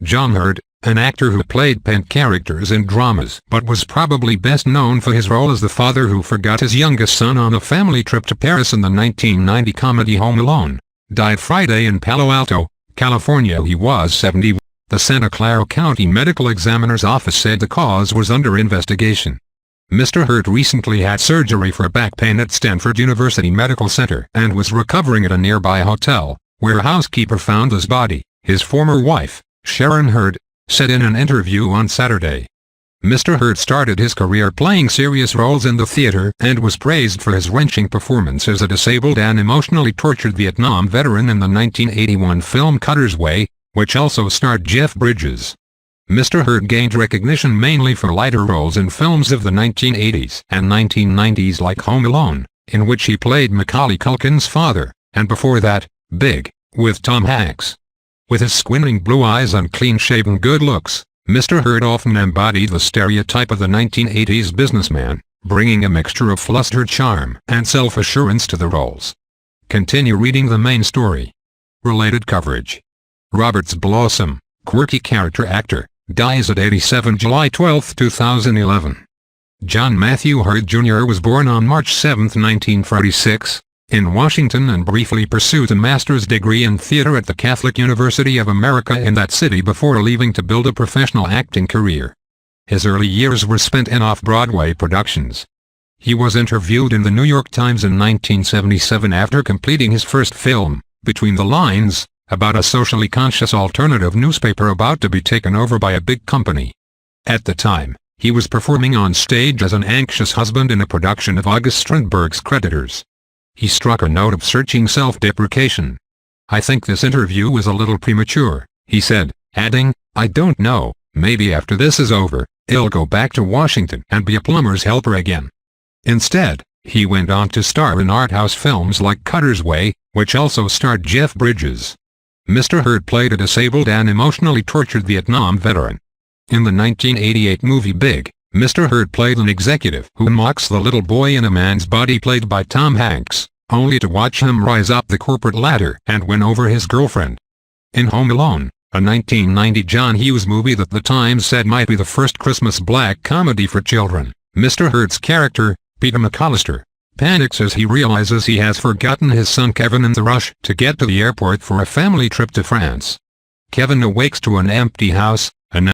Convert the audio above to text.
John Hurt, an actor who played pet characters in dramas but was probably best known for his role as the father who forgot his youngest son on a family trip to Paris in the 1990 comedy Home Alone, died Friday in Palo Alto, California. He was 70. The Santa Clara County Medical Examiner's Office said the cause was under investigation. Mr. Hurt recently had surgery for back pain at Stanford University Medical Center and was recovering at a nearby hotel, where a housekeeper found his body, his former wife, Sharon Hurt, said in an interview on Saturday. Mr. Hurt started his career playing serious roles in the theater and was praised for his wrenching performance as a disabled and emotionally tortured Vietnam veteran in the 1981 film Cutter's Way, which also starred Jeff Bridges. Mr. Hurt gained recognition mainly for lighter roles in films of the 1980s and 1990s like Home Alone, in which he played Macaulay Culkin's father, and before that, Big, with Tom Hanks. With his squinting blue eyes and clean-shaven good looks, Mr. Hurt often embodied the stereotype of the 1980s businessman, bringing a mixture of flustered charm and self-assurance to the roles. Continue reading the main story. Related coverage. Roberts Blossom, quirky character actor, dies at 87 July 12, 2011. John Matthew Hurt Jr. was born on March 7, 1946, in Washington and briefly pursued a master's degree in theater at the Catholic University of America in that city before leaving to build a professional acting career. His early years were spent in off-Broadway productions. He was interviewed in the New York Times in 1977 after completing his first film, Between the Lines, about a socially conscious alternative newspaper about to be taken over by a big company. At the time, he was performing on stage as an anxious husband in a production of August Strindberg's Creditors. He struck a note of searching self-deprecation. "I think this interview was a little premature," he said, adding, "I don't know, maybe after this is over, I'll go back to Washington and be a plumber's helper again." Instead, he went on to star in art house films like Cutter's Way, which also starred Jeff Bridges. Mr. Hurt played a disabled and emotionally tortured Vietnam veteran. In the 1988 movie Big, Mr. Hurt played an executive who mocks the little boy in a man's body played by Tom Hanks, only to watch him rise up the corporate ladder and win over his girlfriend. In Home Alone, a 1990 John Hughes movie that the Times said might be the first Christmas black comedy for children, Mr. Hurt's character, Peter McAllister, panics as he realizes he has forgotten his son Kevin in the rush to get to the airport for a family trip to France. Kevin awakes to an empty house,